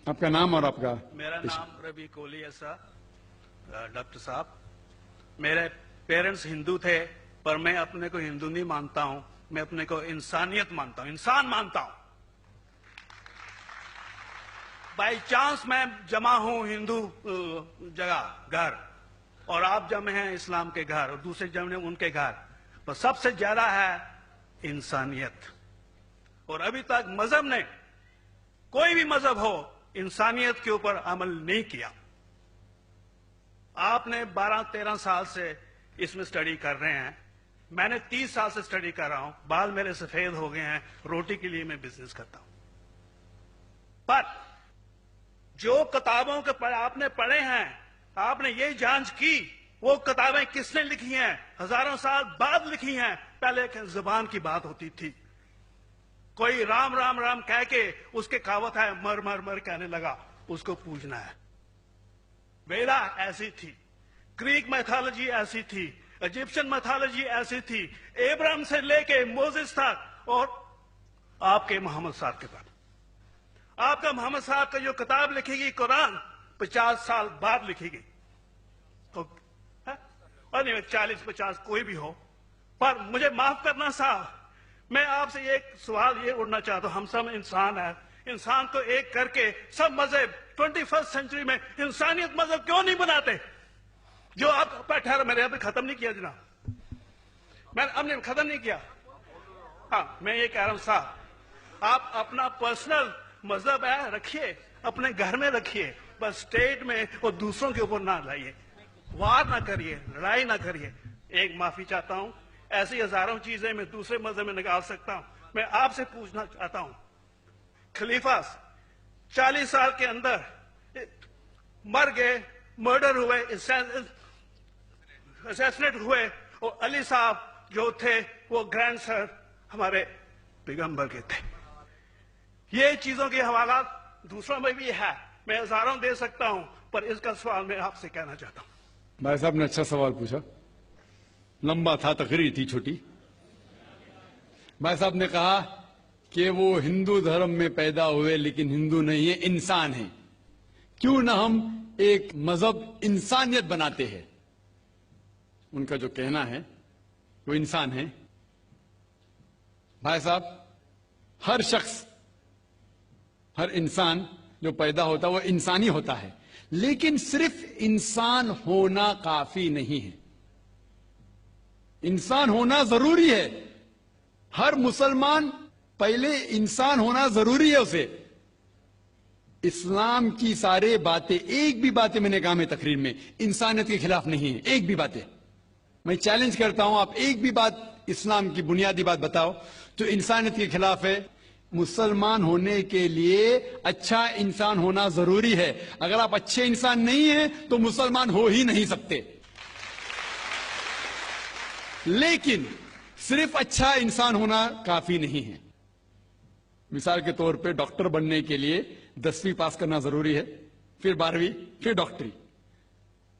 آپ کا نام اور آپ کا؟ میرا نام ربی کولی ہے صاحب. ڈاکٹر صاحب، میرے پیرنٹس ہندو تھے، پر میں اپنے کو ہندو نہیں مانتا ہوں، میں اپنے کو انسانیت مانتا ہوں، انسان مانتا ہوں. بائی چانس میں جمع ہوں ہندو جگہ گھر، اور آپ جمع ہیں اسلام کے گھر، اور دوسرے جمع ہیں ان کے گھر، پر سب سے زیادہ ہے انسانیت. اور ابھی تک مذہب نے، کوئی بھی مذہب ہو، انسانیت کے اوپر عمل نہیں کیا. آپ نے 12-13 سال سے اس میں سٹڈی کر رہے ہیں، میں نے 30 سال سے سٹڈی کر رہا ہوں، بال میرے سفید ہو گئے ہیں، روٹی کے لیے میں بزنس کرتا ہوں. پر جو کتابوں کے آپ نے پڑھے ہیں، آپ نے یہ جانچ کی وہ کتابیں کس نے لکھی ہیں؟ ہزاروں سال بعد لکھی ہیں. پہلے ایک زبان کی بات ہوتی تھی، کوئی رام رام رام کہہ کے اس کے کہاوت ہے مر مر مر کہنے لگا، اس کو پوجنا ہے. ویدا ایسی تھی، گریک میتھالوجی ایسی تھی، ایجپشن میتھالوجی ایسی تھی، ابراہیم سے لے کے موزس تک، اور آپ کے محمد صاحب کے بعد آپ کا محمد صاحب کا جو کتاب لکھے گی قرآن 50 سال بعد لکھے گی، اور نہیں 40-50 کوئی بھی ہو. پر مجھے معاف کرنا صاحب، میں آپ سے ایک سوال یہ اڑنا چاہتا ہوں. ہم سب انسان ہیں، انسان کو ایک کر کے سب مذہب 21 سینچری میں انسانیت مذہب کیوں نہیں بناتے؟ جو آپ ٹھہرا، میں نے ابھی ختم نہیں کیا جناب، میں اب نے ختم نہیں کیا. ہاں، میں یہ کہہ رہا ہوں صاحب، آپ اپنا پرسنل مذہب ہے رکھیے، اپنے گھر میں رکھیے، بس اسٹیٹ میں اور دوسروں کے اوپر نہ لائیے، وار نہ کریے، لڑائی نہ کریے. ایک معافی چاہتا ہوں، ایسی ہزاروں چیزیں میں دوسرے مذہب میں نکال سکتا ہوں. میں آپ سے پوچھنا چاہتا ہوں، خلیفہ 40 سال کے اندر مر گئے، مرڈر ہوئے، اسیسنیٹ ہوئے، اور علی صاحب جو تھے وہ گرینڈ سر ہمارے پیغمبر کے تھے. یہ چیزوں کے حوالات دوسروں میں بھی ہے، میں ہزاروں دے سکتا ہوں، پر اس کا سوال میں آپ سے کہنا چاہتا ہوں. بھائی صاحب نے اچھا سوال پوچھا، لمبا تھا، تقریر تھی چھوٹی. بھائی صاحب نے کہا کہ وہ ہندو دھرم میں پیدا ہوئے لیکن ہندو نہیں ہے، انسان ہیں. کیوں نہ ہم ایک مذہب انسانیت بناتے ہیں؟ ان کا جو کہنا ہے وہ انسان ہے. بھائی صاحب، ہر شخص، ہر انسان جو پیدا ہوتا ہے وہ انسانی ہوتا ہے، لیکن صرف انسان ہونا کافی نہیں ہے. انسان ہونا ضروری ہے. ہر مسلمان پہلے انسان ہونا ضروری ہے اسے. اسلام کی سارے باتیں، ایک بھی باتیں میں نے کہا میں تقریر میں انسانیت کے خلاف نہیں ہے، ایک بھی باتیں. میں چیلنج کرتا ہوں، آپ ایک بھی بات اسلام کی بنیادی بات بتاؤ تو انسانیت کے خلاف ہے. مسلمان ہونے کے لیے اچھا انسان ہونا ضروری ہے. اگر آپ اچھے انسان نہیں ہیں تو مسلمان ہو ہی نہیں سکتے. لیکن صرف اچھا انسان ہونا کافی نہیں ہے. مثال کے طور پہ ڈاکٹر بننے کے لیے 10ویں پاس کرنا ضروری ہے، پھر 12ویں، پھر ڈاکٹری.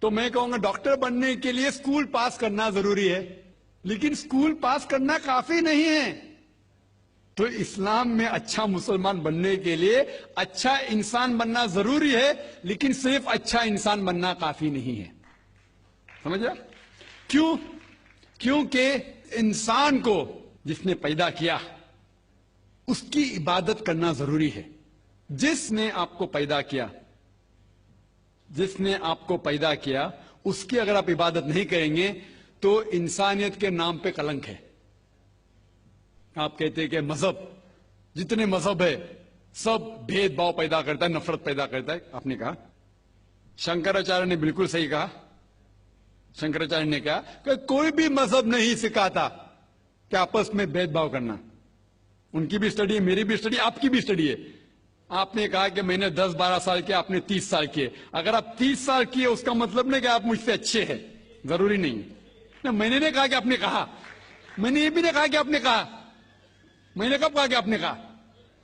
تو میں کہوں گا ڈاکٹر بننے کے لیے اسکول پاس کرنا ضروری ہے، لیکن اسکول پاس کرنا کافی نہیں ہے. تو اسلام میں اچھا مسلمان بننے کے لیے اچھا انسان بننا ضروری ہے، لیکن صرف اچھا انسان بننا کافی نہیں ہے. سمجھا؟ کیوں؟ کیونکہ انسان کو جس نے پیدا کیا اس کی عبادت کرنا ضروری ہے. جس نے آپ کو پیدا کیا، جس نے آپ کو پیدا کیا، اس کی اگر آپ عبادت نہیں کریں گے تو انسانیت کے نام پہ کلنک ہے. آپ کہتے ہیں کہ مذہب، جتنے مذہب ہے سب بھید بھاؤ پیدا کرتا ہے، نفرت پیدا کرتا ہے. آپ نے کہا، شنکراچاریہ نے بالکل صحیح کہا. شنکراچاریہ نے کہا کہ کوئی بھی مذہب نہیں سکھاتا کہ آپس میں بھید بھاؤ کرنا. ان کی بھی اسٹڈی ہے، میری بھی اسٹڈی، آپ کی بھی اسٹڈی ہے. آپ نے کہا کہ میں نے 10-12 سال کیا، آپ نے 30 سال کیے. اگر آپ 30 سال کیے اس کا مطلب نہیں کہ آپ مجھ سے اچھے ہیں، ضروری نہیں. میں نے نہیں کہا کہ آپ نے کہا، میں نے یہ بھی نہیں کہا کہ آپ نے کہا. میں نے کب کہا کہ آپ نے کہا؟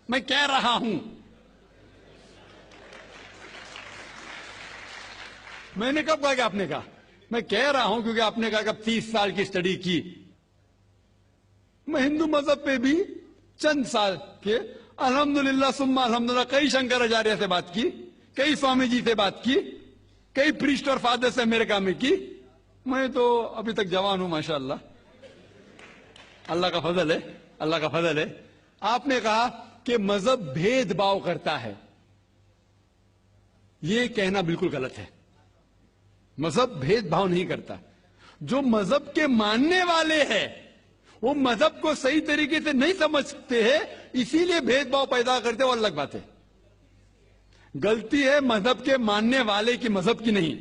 میں کہہ رہا ہوں. میں نے کب کہا کہ آپ نے کہا؟ میں کہہ رہا ہوں کیونکہ آپ نے کہا کہ اب 30 سال کی اسٹڈی کی. میں ہندو مذہب پہ بھی چند سال کے الحمدللہ سما الحمدللہ کئی شنکراچاریہ سے بات کی, کئی سوامی جی سے بات کی, کئی پریسٹ اور فادر سے امریکہ میں کی. میں تو ابھی تک جوان ہوں ماشاءاللہ, اللہ کا فضل ہے, اللہ کا فضل ہے. آپ نے کہا کہ مذہب بھید بھاؤ کرتا ہے. یہ کہنا بالکل غلط ہے. مذہب بھید بھاؤ نہیں کرتا. جو مذہب کے ماننے والے ہیں وہ مذہب کو صحیح طریقے سے نہیں سمجھتے ہیں, اسی لیے بھید بھاؤ پیدا کرتے, وہ الگ بات ہے. غلطی ہے مذہب کے ماننے والے کی, مذہب کی نہیں.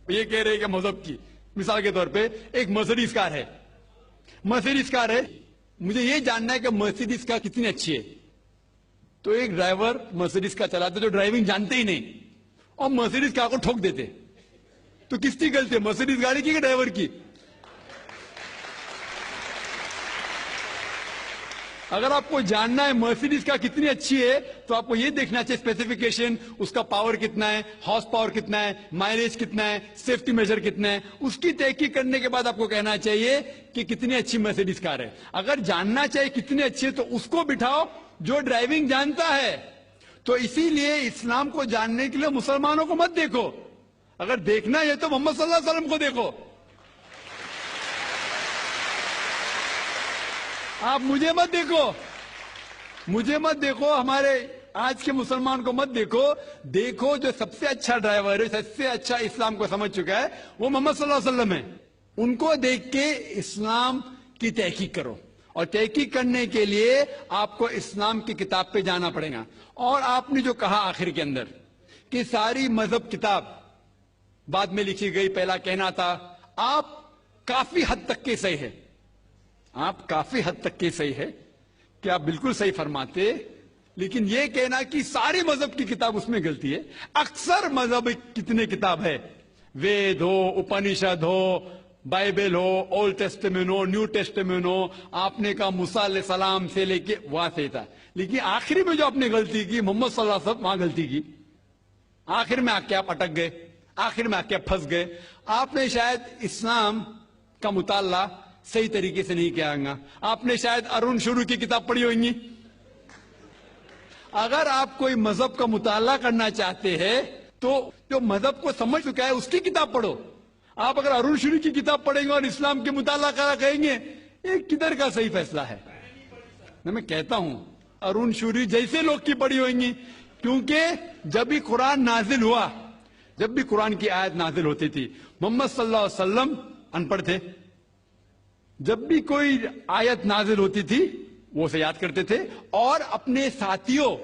یہ کہہ رہے کہ مذہب کی, مثال کے طور پہ ایک مرسیڈیز کار ہے, مرسیڈیز کار ہے, مجھے یہ جاننا ہے کہ مرسیڈیز کار کتنی اچھی ہے. تو ایک ڈرائیور مرسیڈیز کار چلاتے جو ڈرائیونگ جانتے ہی نہیں اور مرسیڈیز کار کو ٹھوک دیتے, تو کس کی غلطی ہے, مرسیڈیز گاڑی کی کہ ڈرائیور کی؟ اگر آپ کو جاننا ہے مرسیڈیز کا کتنی اچھی ہے تو آپ کو یہ دیکھنا چاہیے اسپیسیفکیشن, اس کا پاور کتنا ہے, ہارس پاور کتنا ہے, مائلیج کتنا ہے, سیفٹی میجر کتنا ہے. اس کی تحقیق کرنے کے بعد آپ کو کہنا چاہیے کہ کتنی اچھی مرسیڈیز کار ہے. اگر جاننا چاہیے کتنی اچھی ہے تو اس کو بٹھاؤ جو ڈرائیونگ جانتا ہے. تو اسی لیے اسلام کو جاننے کے لیے مسلمانوں کو مت دیکھو, اگر دیکھنا ہے تو محمد صلی اللہ علیہ وسلم کو دیکھو. آپ مجھے مت دیکھو, مجھے مت دیکھو, ہمارے آج کے مسلمان کو مت دیکھو. دیکھو جو سب سے اچھا ڈرائیور ہے, سب سے اچھا اسلام کو سمجھ چکا ہے, وہ محمد صلی اللہ علیہ وسلم ہے. ان کو دیکھ کے اسلام کی تحقیق کرو, اور تحقیق کرنے کے لیے آپ کو اسلام کی کتاب پہ جانا پڑے گا. اور آپ نے جو کہا آخر کے اندر کہ ساری مذہب کتاب بعد میں لکھی گئی, پہلا کہنا تھا, آپ کافی حد تک کے صحیح ہے, آپ کافی حد تک کے صحیح ہے کہ آپ بالکل صحیح فرماتے, لیکن یہ کہنا کہ ساری مذہب کی کتاب اس میں غلطی ہے. اکثر مذہب کتنے کتاب ہے, وید ہو, اپنشد ہو, بائبل ہو, اولڈ ٹیسٹمنٹ ہو, نیو ٹیسٹمنٹ ہو, آپ نے کہا موسیٰ علیہ السلام سے لے کے وہاں سے تھا, لیکن آخری میں جو آپ نے غلطی کی محمد صلی اللہ علیہ وسلم, وہاں غلطی کی. آخر میں آ کے آپ اٹک گئے, آخر میں آ کے آپ پھنس گئے. آپ نے شاید اسلام کا مطالعہ صحیح طریقے سے نہیں کیا گا, آپ نے شاید ارون شروع کی کتاب پڑھی ہوئی گی. اگر آپ کوئی مذہب کا مطالعہ کرنا چاہتے ہیں تو جو مذہب کو سمجھ چکا ہے اس کی کتاب پڑھو. آپ اگر ارون شروع کی کتاب پڑھیں گے اور اسلام کے مطالعہ کرا کہیں گے, یہ کدھر کا صحیح فیصلہ ہے؟ میں کہتا ہوں ارون شوری جیسے لوگ کی پڑھی ہوئیں گی, کیونکہ جب بھی قرآن نازل ہوا, جب بھی قرآن کی آیت نازل ہوتی تھی, محمد صلی اللہ علیہ وسلم ان پڑھ تھے. جب بھی کوئی آیت نازل ہوتی تھی وہ اسے یاد کرتے تھے اور اپنے ساتھیوں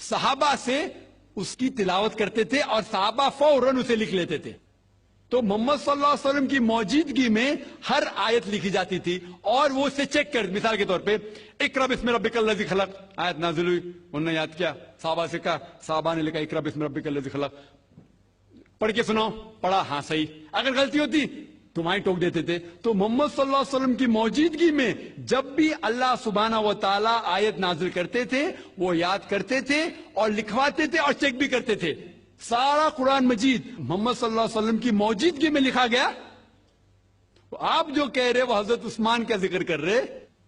صحابہ سے اس کی تلاوت کرتے تھے, اور صحابہ فوراً اسے لکھ لیتے تھے. تو محمد صلی اللہ علیہ وسلم کی موجودگی میں ہر آیت لکھی جاتی تھی اور وہ اسے چیک کر, مثال کے طور پہ اقرا بسم ربک الذی خلق آیت نازل ہوئی, انہوں نے یاد کیا, صحابہ سے کہا, صحابہ نے لکھا اقرا بسم ربک الذی خلق, پڑھ کے سناؤ, پڑھا, ہاں صحیح. اگر غلطی ہوتی تمہاری ٹوک دیتے تھے. تو محمد صلی اللہ علیہ وسلم کی موجودگی میں جب بھی اللہ سبحانہ و تعالیٰ آیت نازل کرتے تھے وہ یاد کرتے تھے اور لکھواتے تھے اور چیک بھی کرتے تھے. سارا قرآن مجید محمد صلی اللہ علیہ وسلم کی موجودگی میں لکھا گیا. آپ جو کہہ رہے وہ حضرت عثمان کا ذکر کر رہے,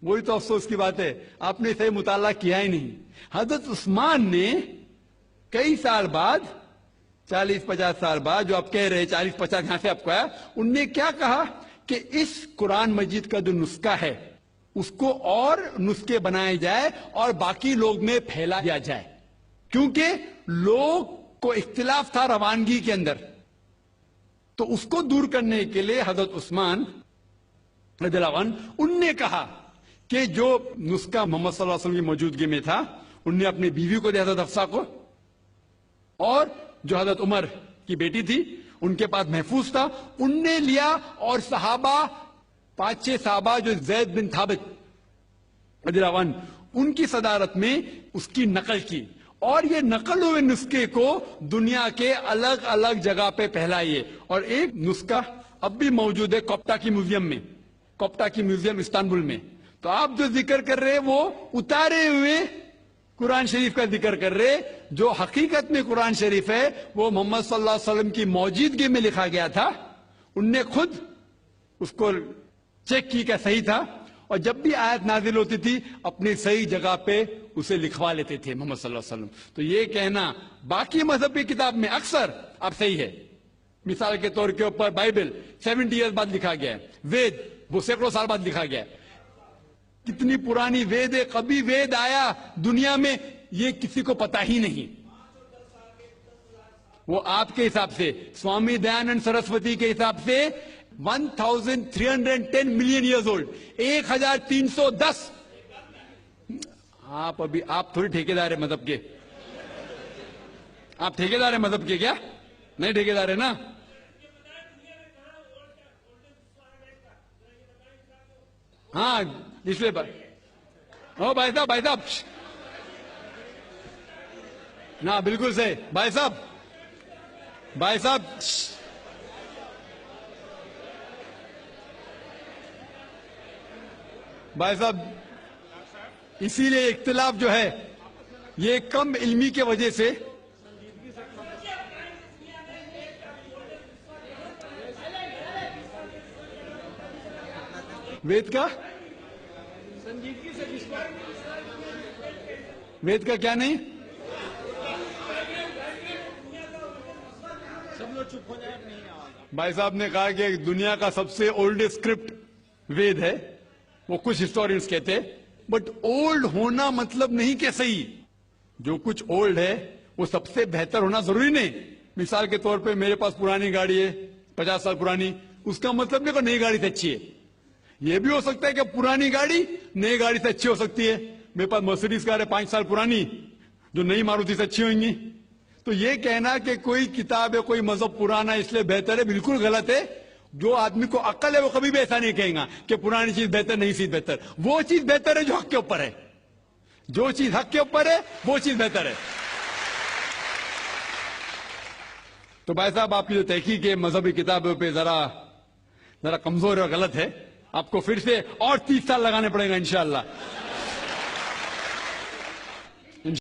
وہی تو افسوس کی بات ہے, آپ نے صحیح مطالعہ کیا ہی نہیں. حضرت عثمان نے کئی سال بعد, 40-50 سال بعد, جو آپ کہہ رہے 40-50 یہاں سے آپ کو آیا, ان نے کیا کہا کہ اس قرآن مجید کا جو نسخہ ہے اس کو اور نسخے بنائے جائے اور باقی لوگ میں پھیلا دیا جائے, کیونکہ لوگ کو اختلاف تھا روانگی کے اندر. تو اس کو دور کرنے کے لیے حضرت عثمان رضی اللہ عنہ, ان نے کہا کہ جو نسخہ محمد صلی اللہ علیہ وسلم کی موجودگی میں تھا ان نے اپنی بیوی کو دیا, حضرت حفصہ کو, اور جو حضرت عمر کی بیٹی تھی ان کے پاس محفوظ تھا, ان نے لیا, اور صحابہ 5-6 صحابہ جو زید بن ثابت رضی اللہ عنہ ان کی صدارت میں اس کی نقل کی, اور یہ نقل ہوئے نسخے کو دنیا کے الگ الگ جگہ پہ پھیلائیے. اور ایک نسخہ اب بھی موجود ہے کوپٹا کی میوزیم میں, کوپٹا کی میوزیم استنبول میں. تو آپ جو ذکر کر رہے وہ اتارے ہوئے قرآن شریف کا ذکر کر رہے, جو حقیقت میں قرآن شریف ہے وہ محمد صلی اللہ علیہ وسلم کی موجودگی میں لکھا گیا تھا. ان نے خود اس کو چیک کی کہ صحیح تھا, اور جب بھی آیت نازل ہوتی تھی اپنی صحیح جگہ پہ اسے لکھوا لیتے تھے محمد صلی اللہ علیہ وسلم. تو یہ کہنا باقی مذہب کی کتاب میں اکثر اب صحیح ہے. مثال کے طور کے اوپر بائبل 70 ایئرز بعد لکھا گیا ہے. وید وہ سینکڑوں سال بعد لکھا گیا ہے. کتنی پرانی وید ہے, کبھی وید آیا دنیا میں یہ کسی کو پتا ہی نہیں. وہ آپ کے حساب سے سوامی دیانند سرسوتی کے حساب سے 1310 ملین ایئرز اولڈ, 1310. آپ تھوڑی ٹھیکیدار ہے مذہب کے. آپ ٹھیکیدار ہیں مذہب کے کیا؟ نہیں ٹھیکیدار ہے نا. ہاں اس لیے بھائی صاحب نا بالکل صحیح. بھائی صاحب اسی لیے اختلاف جو ہے یہ کم علمی کی وجہ سے وید کا کیا نہیں. بھائی صاحب نے کہا کہ دنیا کا سب سے اولڈ اسکرپٹ وید ہے. وہ کچھ ہسٹورینز کہتے, بٹ اولڈ ہونا مطلب نہیں کہ صحیح. جو کچھ اولڈ ہے وہ سب سے بہتر ہونا ضروری نہیں. مثال کے طور پہ میرے پاس پرانی گاڑی ہے 50 سال پرانی, اس کا مطلب نہیں کہ نئی گاڑی سے اچھی ہے. یہ بھی ہو سکتا ہے کہ پرانی گاڑی نئی گاڑی سے اچھی ہو سکتی ہے. میرے پاس مرسیڈیز کار ہے 5 سال پرانی جو نئی ماروتی سے اچھی ہوئیں گی. تو یہ کہنا کہ کوئی کتاب ہے کوئی مذہب پرانا اس لیے بہتر ہے بالکل غلط ہے. جو آدمی کو عقل ہے وہ کبھی بھی ایسا نہیں کہیں گا کہ پرانی چیز بہتر نئی چیز بہتر. وہ چیز بہتر ہے جو حق کے اوپر ہے. جو چیز حق کے اوپر ہے وہ چیز بہتر ہے. تو بھائی صاحب آپ کی جو تحقیق ہے مذہبی کتابوں پہ ذرا کمزور اور غلط ہے. آپ کو پھر سے اور 30 سال لگانے پڑے گا انشاءاللہ.